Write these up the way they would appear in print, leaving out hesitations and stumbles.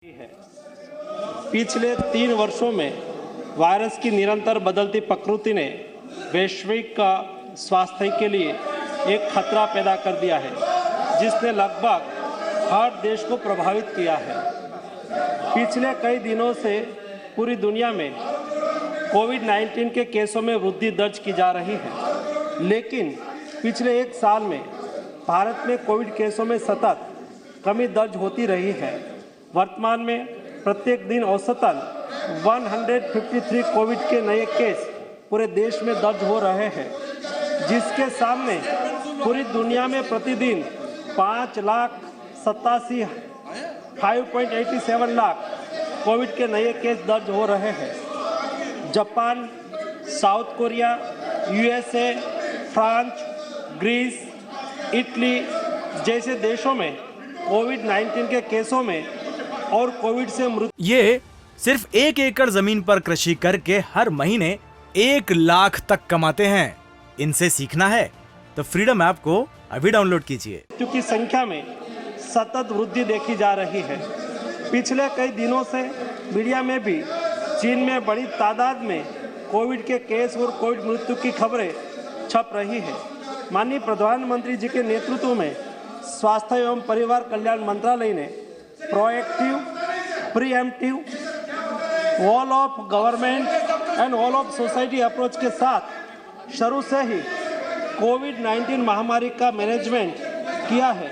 है। पिछले 3 वर्षों में वायरस की निरंतर बदलती प्रकृति ने वैश्विक स्वास्थ्य के लिए एक खतरा पैदा कर दिया है, जिसने लगभग हर देश को प्रभावित किया है। पिछले कई दिनों से पूरी दुनिया में कोविड-19 के केसों में वृद्धि दर्ज की जा रही है, लेकिन पिछले 1 साल में भारत में कोविड केसों में सतत कमी दर्ज होती रही है। वर्तमान में प्रत्येक दिन औसतन 153 कोविड के नए केस पूरे देश में दर्ज हो रहे हैं, जिसके सामने पूरी दुनिया में प्रतिदिन 5,87,587 लाख कोविड के नए केस दर्ज हो रहे हैं। Japan, South Korea, USA, France, Greece, Italy जैसे देशों में कोविड-19 के केसों में और कोविड से मृत्यु। ये सिर्फ 1 एकड़ जमीन पर कृषि करके हर महीने 1 लाख तक कमाते हैं। इनसे सीखना है तो फ्रीडम ऐप को अभी डाउनलोड कीजिए। मृत्यु की संख्या में सतत वृद्धि देखी जा रही है। पिछले कई दिनों से मीडिया में भी चीन में बड़ी तादाद में कोविड के केस और कोविड मृत्यु की खबरें छप रही है। माननीय प्रधानमंत्री जी के नेतृत्व में स्वास्थ्य एवं परिवार कल्याण मंत्रालय ने proactive, pre-emptive, all of government and all of society approach के साथ शुरू से ही कोविड-19 महामारी का मैनेजमेंट किया है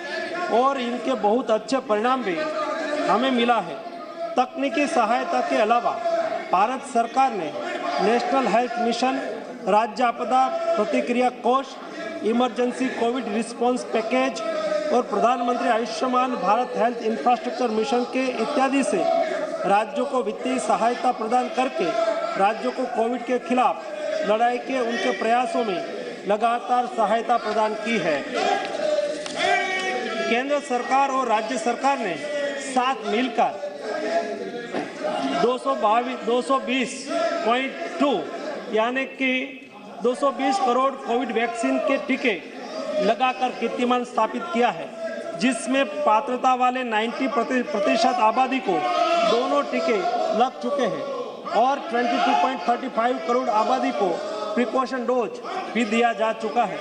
और इनके बहुत अच्छे परिणाम भी हमें मिला है। तकनीकी सहायता के अलावा भारत सरकार ने नेशनल हेल्थ मिशन, राज्य आपदा प्रतिक्रिया कोष, इमरजेंसी कोविड रिस्पांस पैकेज और प्रधानमंत्री Ayushman Bharat health infrastructure mission के इत्यादि से राज्यों को वित्तीय सहायता प्रदान करके राज्यों को कोविड के खिलाफ लड़ाई के उनके प्रयासों में लगातार सहायता प्रदान की है। केंद्र सरकार और राज्य सरकार ने साथ मिलकर 220.2 यानी कि 220 करोड़ कोविड वैक्सीन के टीके लगाकर कीर्तिमान स्थापित किया है, जिसमें पात्रता वाले 90% आबादी को दोनों टीके लग चुके हैं और 22.35 करोड़ आबादी को प्रिकॉशन डोज भी दिया जा चुका है।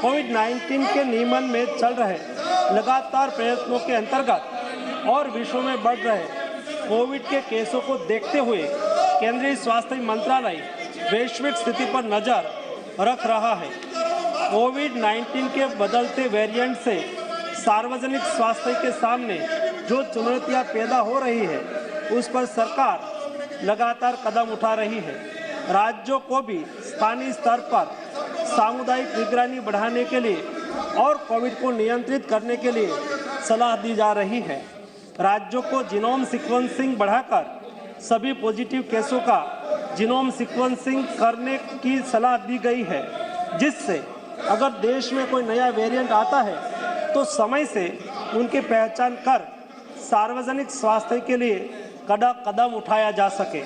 कोविड-19 के नियमन में चल रहे लगातार प्रयत्नों के अंतर्गत और विश्व में बढ़ रहे कोविड के केसों को देखते हुए केंद्रीय स्वास्थ्य मंत्रालय वैश्विक स्थिति पर नजर रख रहा है। कोविड-19 के बदलते वेरिएंट से सार्वजनिक स्वास्थ्य के सामने जो चुनौतियां पैदा हो रही है, उस पर सरकार लगातार कदम उठा रही है। राज्यों को भी स्थानीय स्तर पर सामुदायिक निगरानी बढ़ाने के लिए और कोविड को नियंत्रित करने के लिए सलाह दी जा रही है। राज्यों को जीनोम सीक्वेंसिंग बढ़ाकर सभी पॉजिटिव केसों का जीनोम सीक्वेंसिंग करने की सलाह दी गई है, जिससे अगर देश में कोई नया वेरिएंट आता है तो समय से उनकी पहचान कर सार्वजनिक स्वास्थ्य के लिए कदम उठाया जा सके।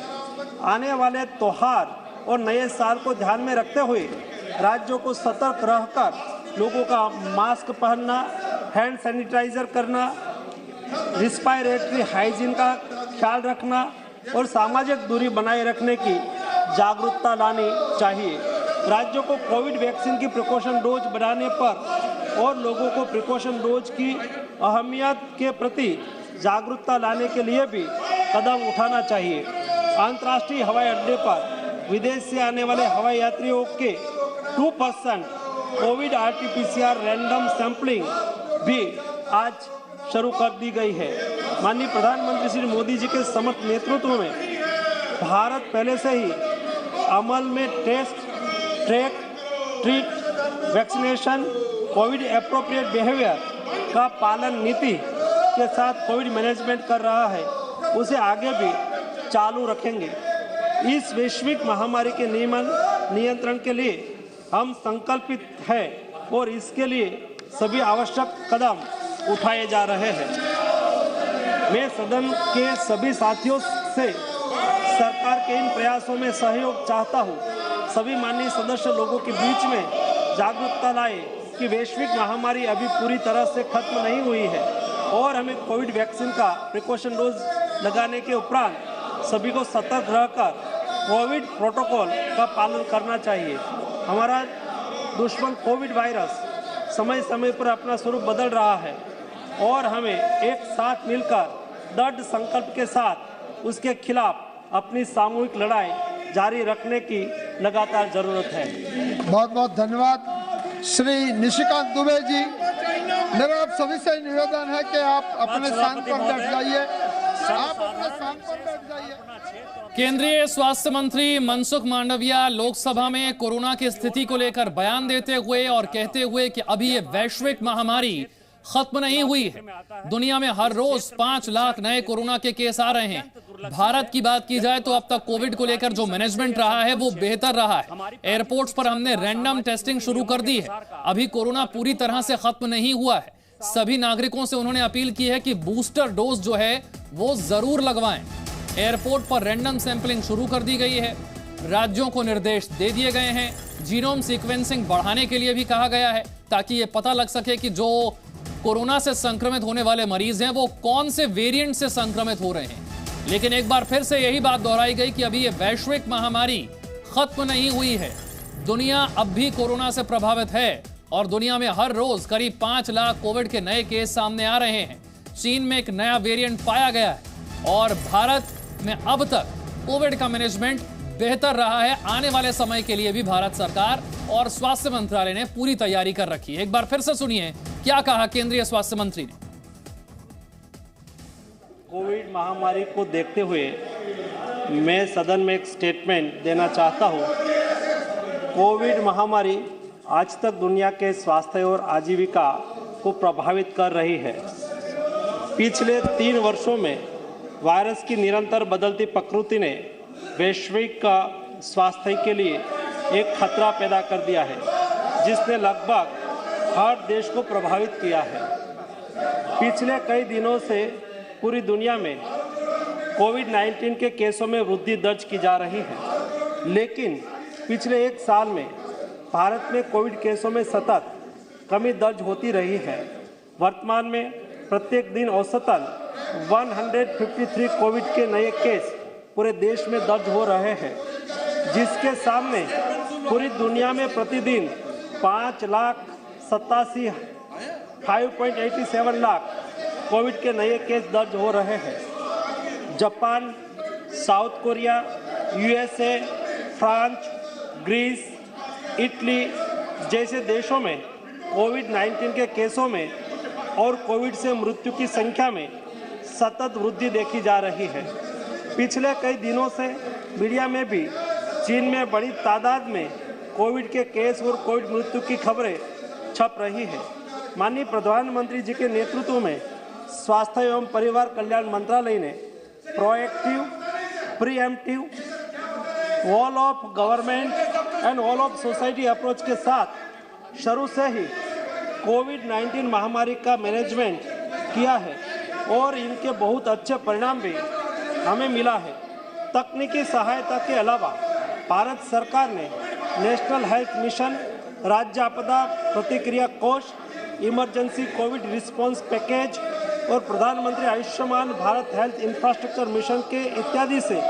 आने वाले त्योहार और नए साल को ध्यान में रखते हुए राज्यों को सतर्क रहकर लोगों का मास्क पहनना, हैंड सैनिटाइजर करना, रिस्पायरेटरी हाइजीन का ख्याल रखना और सामाजिक दूरी बनाए रखने की जागरूकता लानी चाहिए। राज्यों को कोविड वैक्सीन की प्रिकॉशन डोज बढ़ाने पर और लोगों को प्रिकॉशन डोज की अहमियत के प्रति जागरूकता लाने के लिए भी कदम उठाना चाहिए। अंतर्राष्ट्रीय हवाई अड्डे पर विदेश से आने वाले हवाई यात्रियों के 2% कोविड RT-PCR रैंडम सैंपलिंग भी आज शुरू कर दी गई है। माननीय प्रधानमंत्री श्री मोदी जी के समर्थ नेतृत्व में भारत पहले से ही अमल में test, track, treat, vaccination, COVID appropriate behaviour का पालन नीति के साथ कोविड मैनेजमेंट कर रहा है, उसे आगे भी चालू रखेंगे। इस वैश्विक महामारी के नियंत्रण के लिए हम संकल्पित हैं और इसके लिए सभी आवश्यक कदम उठाए जा रहे हैं। मैं सदन के सभी साथियों से सरकार के इन प्रयासों में सहयोग चाहता हूं। सभी माननीय सदस्य लोगों के बीच में जागरूकता लाए कि वैश्विक महामारी अभी पूरी तरह से खत्म नहीं हुई है और हमें कोविड वैक्सीन का प्रिकॉशन डोज लगाने के उपरांत सभी को सतर्क रहकर कोविड प्रोटोकॉल का पालन करना चाहिए। हमारा दुश्मन कोविड वायरस समय समय पर अपना स्वरूप बदल रहा है और हमें एक साथ मिलकर दृढ़ संकल्प के साथ उसके खिलाफ अपनी सामूहिक लड़ाई जारी रखने की लगातार जरूरत है। बहुत बहुत धन्यवाद श्री निशिकांत दुबे जी। मेरा आप सभी से निवेदन है कि आप अपने स्थान पर बैठ जाइए। आप अपने स्थान पर बैठ जाइए। केंद्रीय स्वास्थ्य मंत्री मनसुख मांडविया लोकसभा में कोरोना की स्थिति को लेकर बयान देते हुए और कहते हुए कि अभी ये वैश्विक महामारी खत्म नहीं हुई है। दुनिया में हर रोज 5 लाख नए कोरोना के केस आ रहे हैं। भारत की बात की जाए तो अब तक कोविड को लेकर जो मैनेजमेंट रहा है वो बेहतर रहा है। एयरपोर्ट्स पर हमने रैंडम टेस्टिंग शुरू कर दी है। अभी कोरोना पूरी तरह से खत्म नहीं हुआ है। सभी नागरिकों से उन्होंने अपील की है कि बूस्टर डोज जो है वो जरूर लगवाएं। एयरपोर्ट पर रैंडम सैंपलिंग शुरू कर दी गई है। राज्यों को निर्देश दे दिए गए हैं। जीनोम सीक्वेंसिंग बढ़ाने के लिए भी कहा गया है ताकि ये पता लग सके कि जो कोरोना से संक्रमित होने वाले मरीज हैं वो कौन से वेरिएंट से संक्रमित हो रहे हैं। लेकिन एक बार फिर से यही बात दोहराई गई कि अभी ये वैश्विक महामारी खत्म नहीं हुई है। दुनिया अब भी कोरोना से प्रभावित है और दुनिया में हर रोज करीब 5 लाख कोविड के नए केस सामने आ रहे हैं। चीन में एक नया वेरिएंट पाया गया है और भारत में अब तक कोविड का मैनेजमेंट बेहतर रहा है। आने वाले समय के लिए भी भारत सरकार और स्वास्थ्य मंत्रालय ने पूरी तैयारी कर रखी है। एक बार फिर से सुनिए क्या कहा केंद्रीय स्वास्थ्य मंत्री ने। कोविड महामारी को देखते हुए मैं सदन में एक स्टेटमेंट देना चाहता हूं। कोविड महामारी आज तक दुनिया के स्वास्थ्य और आजीविका को प्रभावित कर रही है। पिछले 3 वर्षों में वायरस की निरंतर बदलती प्रकृति ने वैश्विक स्वास्थ्य के लिए एक खतरा पैदा कर दिया है, जिसने लगभग हर देश को प्रभावित किया है। पिछले कई दिनों से पूरी दुनिया में कोविड-19 के केसों में वृद्धि दर्ज की जा रही है, लेकिन पिछले 1 साल में भारत में कोविड केसों में सतत कमी दर्ज होती रही है। वर्तमान में प्रत्येक दिन औसतन 153 कोविड के नए केस पूरे देश में दर्ज हो रहे हैं, जिसके सामने पूरी दुनिया में प्रतिदिन 5,87,587 लाख कोविड के नए केस दर्ज हो रहे हैं। Japan, South Korea, USA, France, Greece, Italy जैसे देशों में कोविड-19 के केसों में और कोविड से मृत्यु की संख्या में सतत वृद्धि देखी जा रही है। पिछले कई दिनों से मीडिया में भी चीन में बड़ी तादाद में कोविड के केस और कोविड मृत्यु की खबरें छप रही है। माननीय प्रधानमंत्री जी के नेतृत्व में स्वास्थ्य एवं परिवार कल्याण मंत्रालय ने proactive, pre-emptive, all of government and all of society approach के साथ शुरू से ही कोविड-19 महामारी का मैनेजमेंट किया है और इनके बहुत अच्छे परिणाम भी हमें मिला है। तकनीकी सहायता के अलावा भारत सरकार ने नेशनल हेल्थ मिशन, राज्य आपदा प्रतिक्रिया कोष, इमरजेंसी कोविड रिस्पांस पैकेज और प्रधानमंत्री Ayushman Bharat health infrastructure mission के इत्यादि से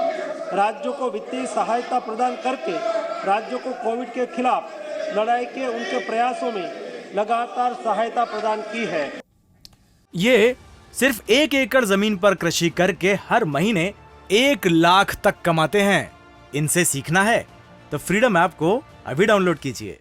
राज्यों को वित्तीय सहायता प्रदान करके राज्यों को कोविड के खिलाफ लड़ाई के उनके प्रयासों में लगातार सहायता प्रदान की है। ये सिर्फ 1 एकड़ जमीन पर कृषि करके हर महीने 1 लाख तक कमाते हैं। इनसे सीखना है तो फ्रीडम ऐप को अभी डाउनलोड कीजिए।